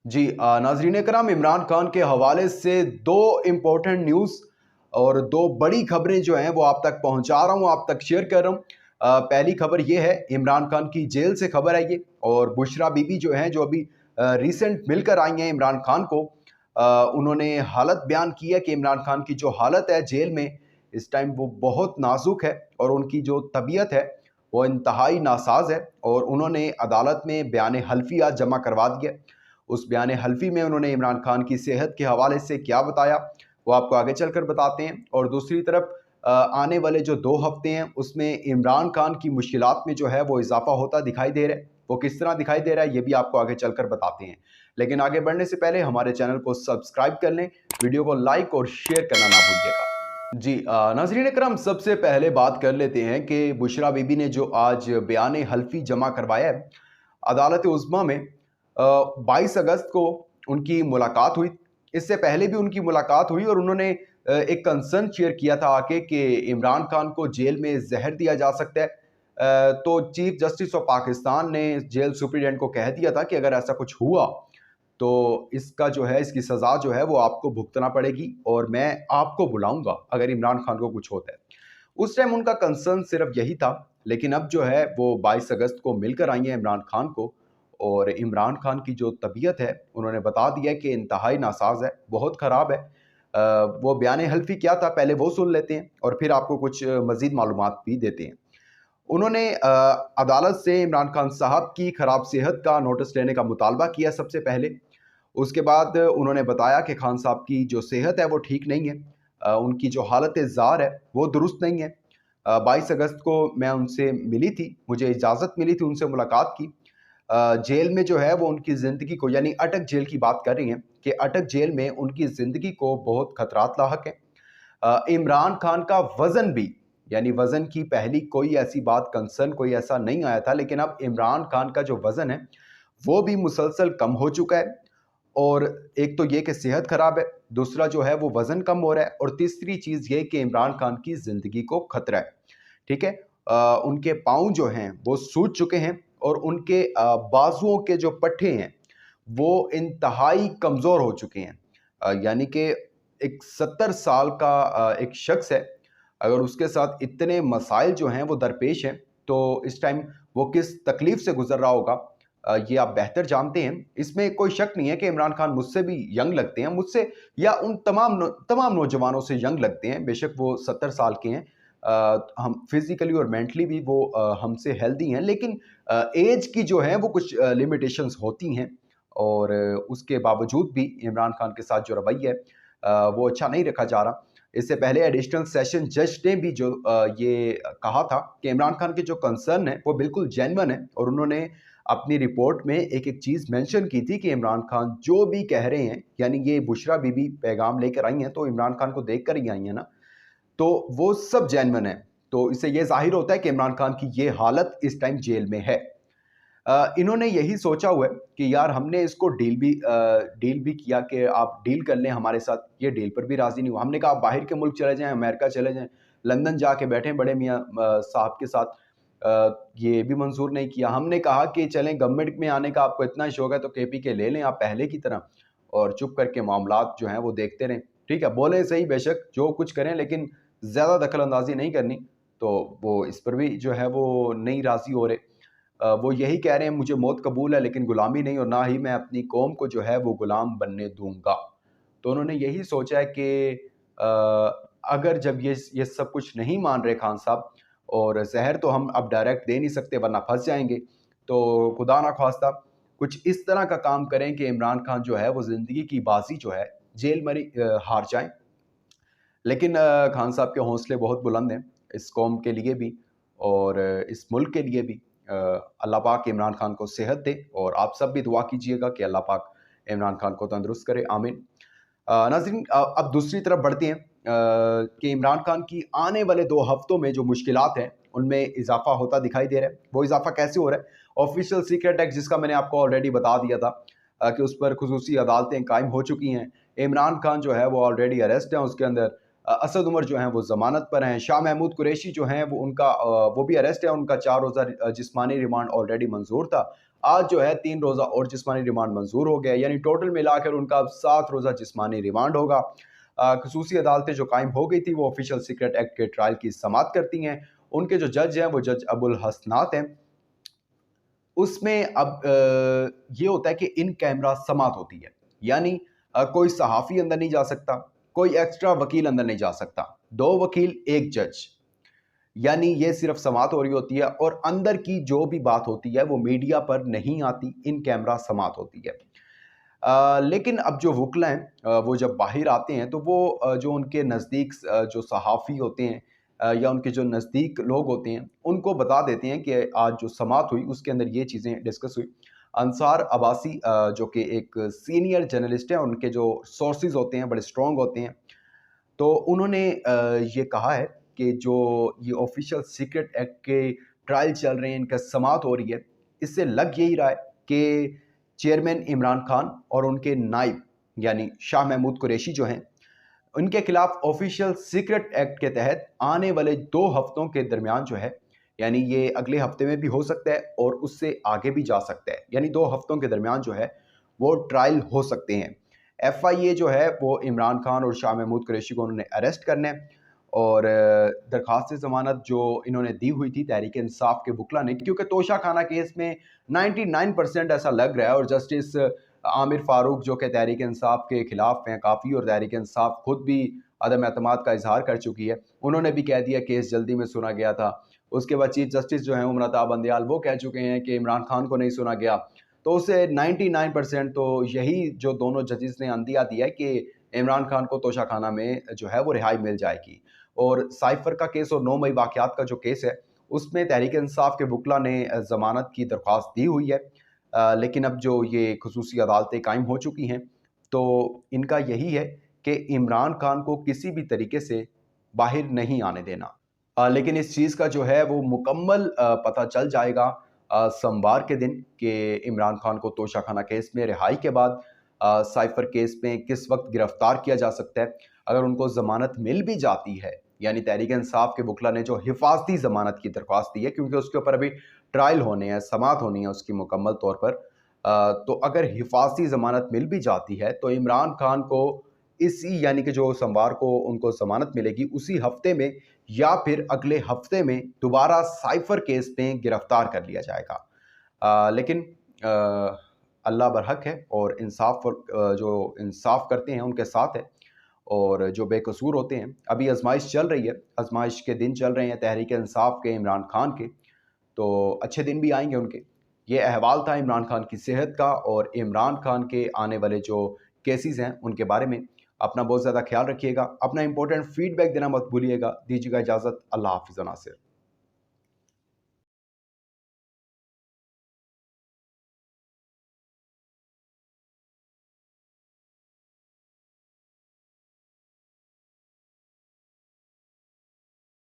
जी नाजरीन कराम, इमरान खान के हवाले से दो इम्पोर्टेंट न्यूज़ और दो बड़ी खबरें जो हैं वो आप तक पहुंचा रहा हूं, आप तक शेयर कर रहा हूं। पहली खबर ये है, इमरान खान की जेल से खबर है ये। और बुशरा बीबी जो हैं, जो अभी रिसेंट मिलकर आई हैं इमरान खान को, उन्होंने हालत बयान की है कि इमरान खान की जो हालत है जेल में इस टाइम वो बहुत नाजुक है और उनकी जो तबीयत है वो इंतहाई नासाज है। और उन्होंने अदालत में बयान हल्फी आज जमा करवा दिया। उस बयान हल्फी में उन्होंने इमरान खान की सेहत के हवाले से क्या बताया वो आपको आगे चलकर बताते हैं। और दूसरी तरफ आने वाले जो 2 हफ्ते हैं उसमें इमरान खान की मुश्किलात में जो है वो इजाफा होता दिखाई दे रहा है। वो किस तरह दिखाई दे रहा है ये भी आपको आगे चलकर बताते हैं। लेकिन आगे बढ़ने से पहले हमारे चैनल को सब्सक्राइब कर लें, वीडियो को लाइक और शेयर करना ना भूलिएगा। जी नाज़रीन करम, सबसे पहले बात कर लेते हैं कि बुशरा बीबी ने जो आज बयान हल्फी जमा करवाया है अदालत उज़्मा में, 22 अगस्त को उनकी मुलाकात हुई। इससे पहले भी उनकी मुलाकात हुई और उन्होंने एक कंसर्न शेयर किया था आके कि इमरान खान को जेल में जहर दिया जा सकता है। तो चीफ जस्टिस ऑफ पाकिस्तान ने जेल सुप्रीडेंट को कह दिया था कि अगर ऐसा कुछ हुआ तो इसका जो है, इसकी सज़ा जो है वो आपको भुगतना पड़ेगी और मैं आपको बुलाऊंगा अगर इमरान खान को कुछ होता है। उस टाइम उनका कंसर्न सिर्फ यही था। लेकिन अब जो है वो 22 अगस्त को मिलकर आई हैं इमरान खान को। और इमरान खान की जो तबीयत है उन्होंने बता दिया कि इंतहाई नासाज है, बहुत ख़राब है। वो बयान हल्फी क्या था पहले वो सुन लेते हैं और फिर आपको कुछ मज़ीद मालूमात भी देते हैं। उन्होंने अदालत से इमरान खान साहब की ख़राब सेहत का नोटिस लेने का मुतालबा किया सबसे पहले। उसके बाद उन्होंने बताया कि खान साहब की जो सेहत है वो ठीक नहीं है, उनकी जो हालत ज़ार है वो दुरुस्त नहीं है। 22 अगस्त को मैं उनसे मिली थी, मुझे इजाज़त मिली थी उनसे मुलाकात की। जेल में जो है वो उनकी ज़िंदगी को, यानी अटक जेल की बात कर रही हैं कि अटक जेल में उनकी ज़िंदगी को बहुत खतरात लाहक है। इमरान खान का वज़न भी, यानी वज़न की पहली कोई ऐसी बात, कंसर्न कोई ऐसा नहीं आया था, लेकिन अब इमरान खान का जो वज़न है वो भी मुसलसल कम हो चुका है। और एक तो ये कि सेहत ख़राब है, दूसरा जो है वो वज़न कम हो रहा है और तीसरी चीज़ ये कि इमरान खान की ज़िंदगी को खतरा है। ठीक है। उनके पाँव जो हैं वो सूज चुके हैं और उनके बाजुओं के जो पट्टे हैं वो इंतहाई कमज़ोर हो चुके हैं। यानी कि एक 70 साल का एक शख्स है, अगर उसके साथ इतने मसाइल जो हैं वो दरपेश हैं तो इस टाइम वो किस तकलीफ़ से गुज़र रहा होगा, ये आप बेहतर जानते हैं। इसमें कोई शक नहीं है कि इमरान खान मुझसे भी यंग लगते हैं, मुझसे या उन तमाम नौजवानों से यंग लगते हैं। बेशक वो 70 साल के हैं, हम फिज़िकली और मेंटली भी वो हमसे हेल्दी हैं, लेकिन एज की जो है वो कुछ लिमिटेशंस होती हैं। और उसके बावजूद भी इमरान खान के साथ जो रवैया है वो अच्छा नहीं रखा जा रहा। इससे पहले एडिशनल सेशन जज ने भी जो ये कहा था कि इमरान खान के जो कंसर्न है वो बिल्कुल जेन्युइन है। और उन्होंने अपनी रिपोर्ट में एक-एक चीज़ मेंशन की थी कि इमरान खान जो भी कह रहे हैं, यानी ये बुशरा बीबी पैगाम लेकर आई हैं तो इमरान खान को देखकर ही आई हैं ना, तो वो सब जेन्युइन है। तो इससे ये ज़ाहिर होता है कि इमरान खान की ये हालत इस टाइम जेल में है। इन्होंने यही सोचा हुआ है कि यार हमने इसको डील भी किया कि आप डील कर लें हमारे साथ, ये डील पर भी राज़ी नहीं हुआ। हमने कहा आप बाहर के मुल्क चले जाएँ, अमेरिका चले जाएँ, लंदन जाके बैठें बड़े मियाँ साहब के साथ, ये भी मंज़ूर नहीं किया। हमने कहा कि चलें गवर्नमेंट में आने का आपको इतना शौक है तो केपीके ले लें आप पहले की तरह और चुप करके मामलात जो हैं वो देखते रहें। ठीक है, बोलें सही बेशक जो कुछ करें, लेकिन ज़्यादा दखल-अंदाज़ी नहीं करनी। तो वो इस पर भी जो है वो नहीं राज़ी हो रहे। वो यही कह रहे हैं मुझे मौत कबूल है लेकिन गुलामी नहीं, और ना ही मैं अपनी कौम को जो है वो गुलाम बनने दूँगा। तो उन्होंने यही सोचा है कि अगर जब ये सब कुछ नहीं मान रहे खान साहब, और ज़हर तो हम अब डायरेक्ट दे नहीं सकते वरना फँस जाएँगे, तो खुदा ना ख़वास्ता कुछ इस तरह का काम करें कि इमरान खान जो है वो ज़िंदगी की बाज़ी जो है जेल में हार जाएँ। लेकिन खान साहब के हौसले बहुत बुलंद हैं, इस कौम के लिए भी और इस मुल्क के लिए भी। अल्लाह पाक इमरान खान को सेहत दे और आप सब भी दुआ कीजिएगा कि अल्लाह पाक इमरान खान को तंदुरुस्त करे, आमीन। नाज़रीन अब दूसरी तरफ बढ़ते हैं कि इमरान खान की आने वाले 2 हफ्तों में जो मुश्किलात हैं, उनमें इज़ाफ़ा होता दिखाई दे रहा है। वो इज़ाफ़ा कैसे हो रहा है? ऑफ़िशियल सीक्रेट एक्ट जिसका मैंने आपको ऑलरेडी बता दिया था कि उस पर ख़ुसूसी अदालतें कायम हो चुकी हैं। इमरान खान जो है वो ऑलरेडी अरेस्ट हैं, उसके अंदर असद उमर जो हैं वो ज़मानत पर हैं। शाह महमूद कुरैशी जो हैं वो वो भी अरेस्ट है, उनका 4 रोज़ा जिस्मानी रिमांड ऑलरेडी मंज़ूर था। आज जो है 3 रोज़ा और जिस्मानी रिमांड मंजूर हो गया, यानी टोटल मिलाकर उनका अब 7 रोज़ा जिस्मानी रिमांड होगा। खसूसी अदालतें जो कायम हो गई थी वो ऑफिशियल सीक्रेट एक्ट के ट्रायल की समाअत करती हैं। उनके जो जज हैं वो जज अबुल हसनात हैं। उसमें अब ये होता है कि इन कैमरा समाअत होती है, यानी कोई सहाफ़ी अंदर नहीं जा सकता, कोई एक्स्ट्रा वकील अंदर नहीं जा सकता, 2 वकील 1 जज, यानी ये सिर्फ समाअत हो रही होती है और अंदर की जो भी बात होती है वो मीडिया पर नहीं आती, इन कैमरा समाअत होती है। लेकिन अब जो वकील हैं वो जब बाहर आते हैं तो वो जो उनके नज़दीक जो सहाफ़ी होते हैं या उनके जो नज़दीक लोग होते हैं उनको बता देते हैं कि आज जो समाअत हुई उसके अंदर ये चीज़ें डिस्कस हुई। अंसार अब्बासी जो कि एक सीनियर जर्नलिस्ट हैं, उनके जो सोर्सेज़ होते हैं बड़े स्ट्रॉन्ग होते हैं, तो उन्होंने ये कहा है कि जो ये ऑफिशियल सीक्रेट एक्ट के ट्रायल चल रहे हैं, इनका समाअत हो रही है, इससे लग यही रहा है कि चेयरमैन इमरान खान और उनके नाइब यानी शाह महमूद कुरैशी जो हैं, उनके खिलाफ ऑफिशियल सीक्रेट एक्ट के तहत आने वाले 2 हफ्तों के दरमियान जो है, यानी ये अगले हफ्ते में भी हो सकता है और उससे आगे भी जा सकता है, यानी 2 हफ्तों के दरमियान जो है वो ट्रायल हो सकते हैं। एफआईए जो है वो इमरान खान और शाह महमूद कुरैशी को उन्होंने अरेस्ट करना है और दरख्वास्त ज़मानत जो इन्होंने दी हुई थी तहरीक इंसाफ के वकला ने, क्योंकि तोशा खाना केस में 99% ऐसा लग रहा है और जस्टिस आमिर फारूक जो कि तहरीक इंसाफ के खिलाफ हैं काफ़ी और तहरीक इंसाफ खुद भी अदम एतमाद का इजहार कर चुकी है, उन्होंने भी कह दिया केस जल्दी में सुना गया था। उसके बाद चीफ जस्टिस जो हैं उमरता बंदयाल वो कह चुके हैं कि इमरान खान को नहीं सुना गया। तो उससे 99% तो यही जो दोनों जजेस ने अंदिया दिया है कि इमरान खान को तोशा खाना में जो है वो रिहाई मिल जाएगी। और साइफर का केस और 9 मई वाक़यात का जो केस है उसमें तहरीक इंसाफ के वकला ने ज़मानत की दरख्वास्त दी हुई है। लेकिन अब जो ये खसूसी अदालतें कायम हो चुकी हैं तो इनका यही है कि इमरान खान को किसी भी तरीके से बाहर नहीं आने देना। लेकिन इस चीज़ का जो है वो मुकम्मल पता चल जाएगा सोमवार के दिन कि इमरान खान को तोशा खाना केस में रिहाई के बाद साइफर केस में किस वक्त गिरफ्तार किया जा सकता है। अगर उनको ज़मानत मिल भी जाती है, यानी तहरीक इंसाफ के वकला ने जो हिफाजती ज़मानत की दरख्वास्त दी है क्योंकि उसके ऊपर अभी ट्रायल होने हैं, समाअत होनी है उसकी मुकम्मल तौर पर, तो अगर हिफाजती ज़मानत मिल भी जाती है तो इमरान खान को इसी यानी कि जो सोमवार को उनको ज़मानत मिलेगी उसी हफ्ते में या फिर अगले हफ्ते में दोबारा साइफर केस में गिरफ्तार कर लिया जाएगा। लेकिन अल्लाह बरहक है और जो इंसाफ करते हैं उनके साथ है और जो बेकसूर होते हैं। अभी आजमाइश चल रही है, आजमाइश के दिन चल रहे हैं तहरीक इंसाफ के, इमरान खान के, तो अच्छे दिन भी आएंगे उनके। ये अहवाल था इमरान खान की सेहत का और इमरान खान के आने वाले जो केसेस हैं उनके बारे में। अपना बहुत ज़्यादा ख्याल रखिएगा, अपना इंपॉर्टेंट फीडबैक देना मत भूलिएगा। दीजिएगा इजाज़त, अल्लाह हाफ़िज़ नासिर।